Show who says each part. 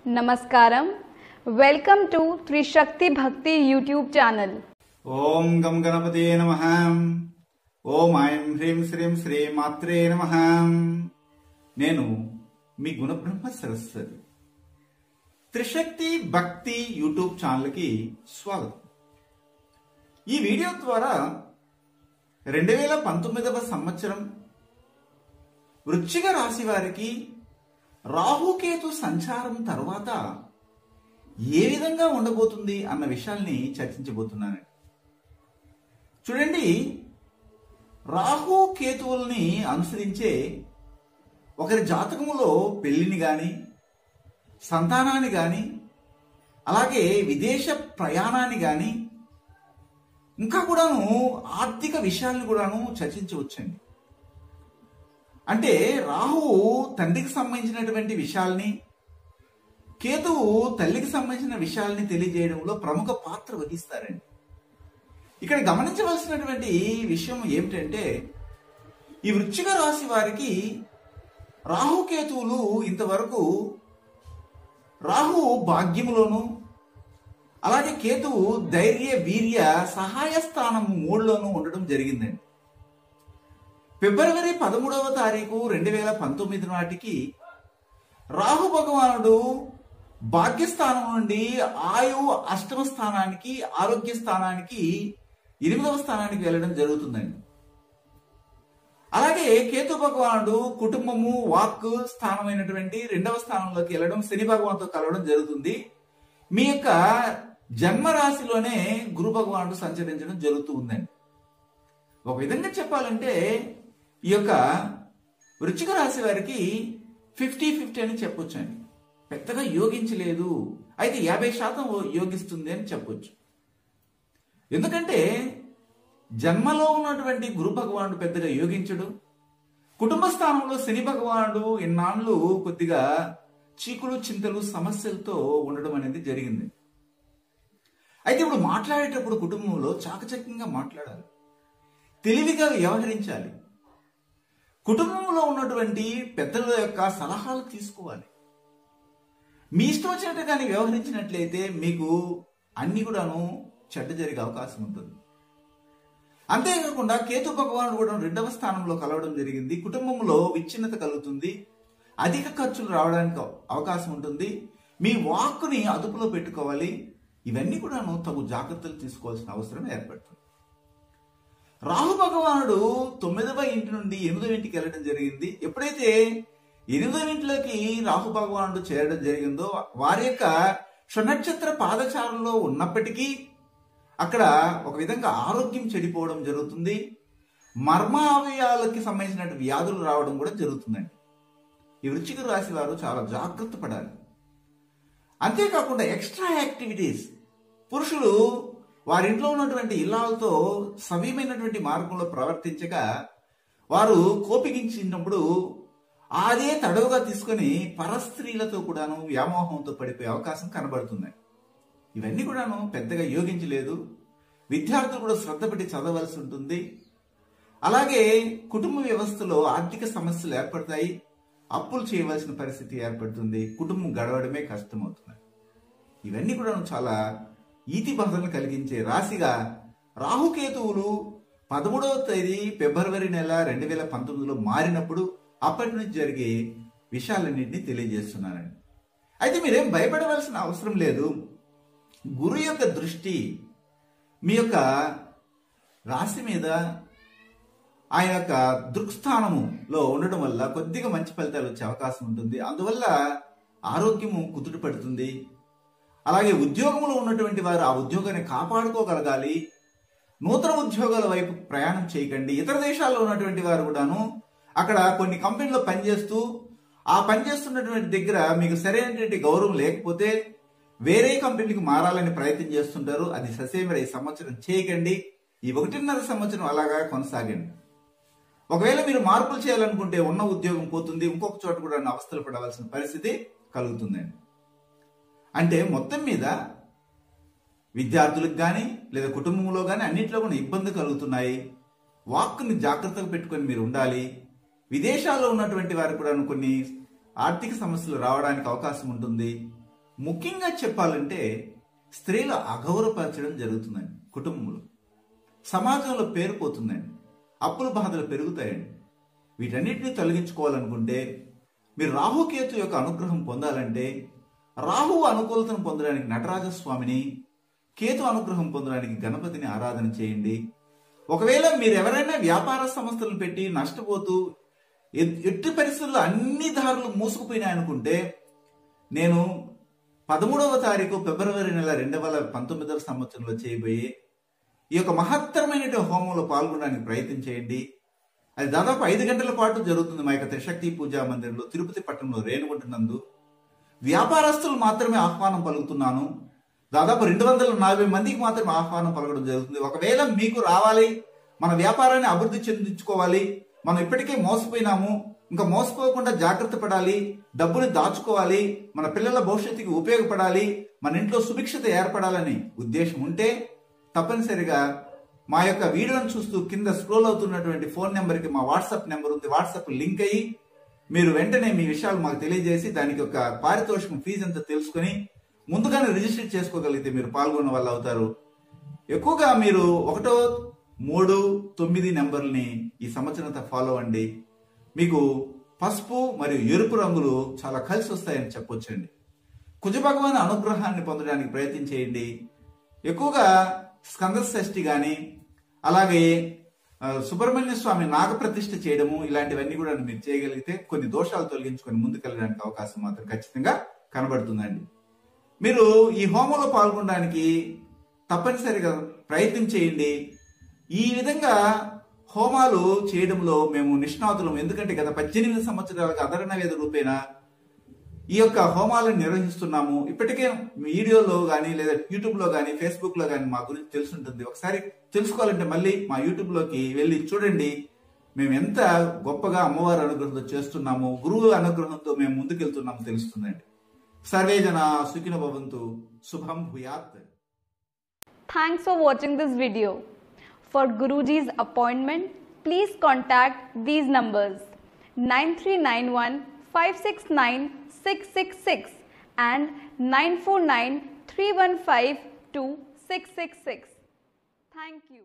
Speaker 1: Namaskaram. Welcome to Trishakti Bhakti YouTube channel.
Speaker 2: ఓం గం గణపతే నమః. ఓం ఐం హ్రీం శ్రీం శ్రీ మాత్రే నమః. నేను మీ గుణబ్రహ్మ సరస్వతి. త్రిశక్తి భక్తి యూట్యూబ్ ఛానల్కి స్వాగతం. ఈ వీడియో ద్వారా 2019వ సంవత్సరం వృశ్చిక రాశి వారికి రాహుకేతు సంచారం తర్వాత ఏ విధంగా ఉండబోతుంది అన్న విషయాల్ని చర్చించబోతున్నాను. చూడండి, రాహు కేతువుల్ని అనుసరించే ఒకరి జాతకములో పెళ్లిని గాని, సంతానాన్ని గాని, అలాగే విదేశ ప్రయాణాన్ని గాని, ఇంకా కూడాను ఆర్థిక విషయాలను కూడాను చర్చించవచ్చండి. అంటే రాహువు తండ్రికి సంబంధించినటువంటి విషయాల్ని, కేతువు తల్లికి సంబంధించిన విషయాల్ని తెలియజేయడంలో ప్రముఖ పాత్ర వహిస్తారండి. ఇక్కడ గమనించవలసినటువంటి విషయం ఏమిటంటే, ఈ వృశ్చిక రాశి వారికి రాహుకేతువులు ఇంతవరకు రాహు భాగ్యములోను, అలాగే కేతువు ధైర్య వీర్య సహాయ స్థానం 3లోనూ ఉండడం జరిగిందండి. ఫిబ్రవరి 13వ తారీఖు 2019 నాటికి రాహు భగవానుడు భాగ్యస్థానం నుండి ఆయు అష్టమ స్థానానికి, ఆరోగ్య స్థానానికి 8వ స్థానానికి వెళ్ళడం జరుగుతుందండి. అలాగే కేతు భగవానుడు కుటుంబము, వాక్ స్థానమైనటువంటి 2వ స్థానంలోకి వెళ్ళడం, శని భగవాన్తో కలవడం జరుగుతుంది. మీ యొక్క జన్మ రాశిలోనే గురు భగవానుడు సంచరించడం జరుగుతూ ఉందండి. ఒక విధంగా చెప్పాలంటే ఈ యొక్క వృశ్చిక రాశి వారికి 50-50 అని చెప్పొచ్చు అండి. పెద్దగా యోగించలేదు, అయితే 50% యోగిస్తుంది అని చెప్పొచ్చు. ఎందుకంటే జన్మలో ఉన్నటువంటి గురు భగవానుడు పెద్దగా యోగించడు. కుటుంబ స్థానంలో శని భగవానుడు ఇన్నాళ్ళు కొద్దిగా చీకులు, చింతలు, సమస్యలతో ఉండడం అనేది జరిగింది. అయితే ఇప్పుడు మాట్లాడేటప్పుడు కుటుంబంలో చాకచక్యంగా మాట్లాడాలి, తెలివిగా వ్యవహరించాలి, కుటుంబంలో ఉన్నటువంటి పెద్దల యొక్క సలహాలు తీసుకోవాలి. మీ ఇష్టం వచ్చినట్టు కానీ వ్యవహరించినట్లయితే మీకు అన్ని కూడాను చెడ్డ జరిగే అవకాశం ఉంటుంది. అంతేకాకుండా కేతు భగవానుడు కూడా 2వ స్థానంలో కలవడం జరిగింది. కుటుంబంలో విచ్ఛిన్నత కలుగుతుంది, అధిక ఖర్చులు రావడానికి అవకాశం ఉంటుంది. మీ వాక్కుని అదుపులో పెట్టుకోవాలి. ఇవన్నీ కూడాను తగు జాగ్రత్తలు తీసుకోవాల్సిన అవసరం ఏర్పడుతుంది. రాహు భగవానుడు 9వ ఇంటి నుండి 8వ ఇంటికి వెళ్ళడం జరిగింది. ఎప్పుడైతే 8వ ఇంటిలోకి రాహు భగవానుడు చేరడం జరిగిందో, వారి యొక్క షనక్షత్ర పాదచారంలో ఉన్నప్పటికీ అక్కడ ఒక విధంగా ఆరోగ్యం చెడిపోవడం జరుగుతుంది. మర్మ అవయవాలకి సంబంధించిన వ్యాధులు రావడం కూడా జరుగుతుందండి. ఈ వృశ్చిక రాశి వారు చాలా జాగ్రత్త పడాలి. అంతేకాకుండా ఎక్స్ట్రా యాక్టివిటీస్, పురుషులు వారింట్లో ఉన్నటువంటి ఇల్లాలతో సవ్యమైనటువంటి మార్గంలో ప్రవర్తించగా వారు కోపిగించినప్పుడు అదే తడవుగా తీసుకొని పరస్త్రీలతో కూడాను వ్యామోహంతో పడిపోయే అవకాశం కనబడుతుంది. ఇవన్నీ కూడాను పెద్దగా యోగించలేదు. విద్యార్థులు కూడా శ్రద్ధ పెట్టి చదవలసి ఉంటుంది. అలాగే కుటుంబ వ్యవస్థలో ఆర్థిక సమస్యలు ఏర్పడతాయి, అప్పులు చేయవలసిన పరిస్థితి ఏర్పడుతుంది, కుటుంబం గడవడమే కష్టమవుతుంది. ఇవన్నీ కూడాను చాలా ఈతి బాధలను కలిగించే రాశిగా రాహుకేతువులు 13వ తేదీ ఫిబ్రవరి నెల 2019లో మారినప్పుడు అప్పటి నుంచి జరిగే విషయాలన్నింటినీ తెలియజేస్తున్నానండి. అయితే మీరేం భయపడవలసిన అవసరం లేదు. గురు యొక్క దృష్టి మీ యొక్క రాశి మీద, ఆయన యొక్క దృక్స్థానములో ఉండడం వల్ల కొద్దిగా మంచి ఫలితాలు వచ్చే అవకాశం ఉంటుంది. అందువల్ల ఆరోగ్యము కుదుట పడుతుంది. అలాగే ఉద్యోగంలో ఉన్నటువంటి వారు ఆ ఉద్యోగాన్ని కాపాడుకోగలగాలి. నూతన ఉద్యోగాల వైపు ప్రయాణం చేయకండి. ఇతర దేశాల్లో ఉన్నటువంటి వారు కూడాను అక్కడ కొన్ని కంపెనీలో పనిచేస్తూ ఆ పనిచేస్తున్నటువంటి దగ్గర మీకు సరైనటువంటి గౌరవం లేకపోతే వేరే కంపెనీకి మారాలని ప్రయత్నం చేస్తుంటారు. అది ససేమిరా ఈ సంవత్సరం చేయకండి. ఈ 1.5 సంవత్సరం అలాగా కొనసాగండి. ఒకవేళ మీరు మార్పులు చేయాలనుకుంటే ఉన్న ఉద్యోగం పోతుంది, ఇంకొక చోట కూడా అవస్థలు పడవలసిన పరిస్థితి కలుగుతుందండి. అంటే మొత్తం మీద విద్యార్థులకు కానీ లేదా కుటుంబంలో కానీ అన్నింటిలో కూడా ఇబ్బంది కలుగుతున్నాయి. వాక్కుని జాగ్రత్తగా పెట్టుకొని మీరు ఉండాలి. విదేశాల్లో ఉన్నటువంటి వారు కూడా కొన్ని ఆర్థిక సమస్యలు రావడానికి అవకాశం ఉంటుంది. ముఖ్యంగా చెప్పాలంటే స్త్రీలు అగౌరవపరచడం జరుగుతుందండి. కుటుంబంలో సమాజంలో పేరు పోతుందండి, అప్పుల బాధలు పెరుగుతాయండి. వీటన్నిటిని తొలగించుకోవాలనుకుంటే మీరు రాహుకేతు యొక్క అనుగ్రహం పొందాలంటే రాహు అనుకూలతను పొందడానికి నటరాజస్వామిని, కేతు అనుగ్రహం పొందడానికి గణపతిని ఆరాధన చేయండి. ఒకవేళ మీరు ఎవరైనా వ్యాపార సంస్థలను పెట్టి నష్టపోతూ ఎట్టి పరిస్థితుల్లో అన్ని దారులు మూసుకుపోయినాయనుకుంటే నేను 13వ తారీఖు ఫిబ్రవరి నెల 2019వ సంవత్సరంలో చేయబోయే ఈ యొక్క మహత్తరమైన హోమంలో పాల్గొనడానికి ప్రయత్నం చేయండి. అది దాదాపు 5 గంటల పాటు జరుగుతుంది మా యొక్క త్రిశక్తి పూజా మందిరంలో తిరుపతి పట్టణంలో రేణుగుంట నందు. వ్యాపారస్తులు మాత్రమే ఆహ్వానం పలుకుతున్నాను. దాదాపు 240 మందికి మాత్రమే ఆహ్వానం పలకడం జరుగుతుంది. ఒకవేళ మీకు రావాలి, మన వ్యాపారాన్ని అభివృద్ధి చెందించుకోవాలి, మనం ఇప్పటికే మోసపోయినాము, ఇంకా మోసపోకుండా జాగ్రత్త పడాలి, డబ్బుని దాచుకోవాలి, మన పిల్లల భవిష్యత్తుకి ఉపయోగపడాలి, మన ఇంట్లో సుభిక్షత ఏర్పడాలని ఉద్దేశం ఉంటే తప్పనిసరిగా మా యొక్క వీడియోను చూస్తూ కింద స్క్రోల్ అవుతున్నటువంటి ఫోన్ నెంబర్కి మా వాట్సాప్ నెంబర్ ఉంది, వాట్సాప్ లింక్ అయ్యి మీరు వెంటనే మీ విషయాలు మాకు తెలియజేసి దానికి ఒక పారితోషికం ఫీజు ఎంత తెలుసుకుని ముందుగానే రిజిస్టర్ చేసుకోగలిగితే మీరు పాల్గొన్న వాళ్ళు అవుతారు. ఎక్కువగా మీరు 1, 3, 9 నెంబర్ని ఈ సంవత్సరంతో ఫాలో అవ్వండి. మీకు పసుపు మరియు ఎరుపు రంగులు చాలా కలిసి వస్తాయని చెప్పొచ్చండి. కుజ భగవాన్ అనుగ్రహాన్ని పొందడానికి ప్రయత్నం చేయండి. ఎక్కువగా స్కంద షష్ఠి కానీ అలాగే సుబ్రహ్మణ్య స్వామి నాగప్రతిష్ఠ చేయడము ఇలాంటివన్నీ కూడా మీరు చేయగలిగితే కొన్ని దోషాలు తొలగించుకొని ముందుకెళ్ళడానికి అవకాశం మాత్రం ఖచ్చితంగా కనబడుతుందండి. మీరు ఈ హోమంలో పాల్గొనడానికి తప్పనిసరిగా ప్రయత్నం చేయండి. ఈ విధంగా హోమాలు చేయడంలో మేము నిష్ణాతులం. ఎందుకంటే గత 18 సంవత్సరాలుగా అధర్ణ వేద రూపేణ ఈ యొక్క హోమాలను నిర్వహిస్తున్నాము. ఇప్పటికే వీడియోలో కానీ లేదా యూట్యూబ్లో కానీ ఫేస్బుక్లో కానీ మా గురించి తెలుసుంటుంది. ఒకసారి తెలుసుకోవాలంటే మళ్ళీ మా యూట్యూబ్లోకి వెళ్ళి చూడండి. మేము ఎంత గొప్పగా అమ్మవారి అనుగ్రహంతో చేస్తున్నాము, గురువు అనుగ్రహంతో మేము ముందుకెళ్తున్నాము తెలుస్తుందండి. సర్వే జన సుఖినో భవంతు. శుభం భూయాత్.
Speaker 1: Thanks for watching this video. For Guruji's appointment, please contact these numbers 9391 569 666 and 949 315 2666. Thank you.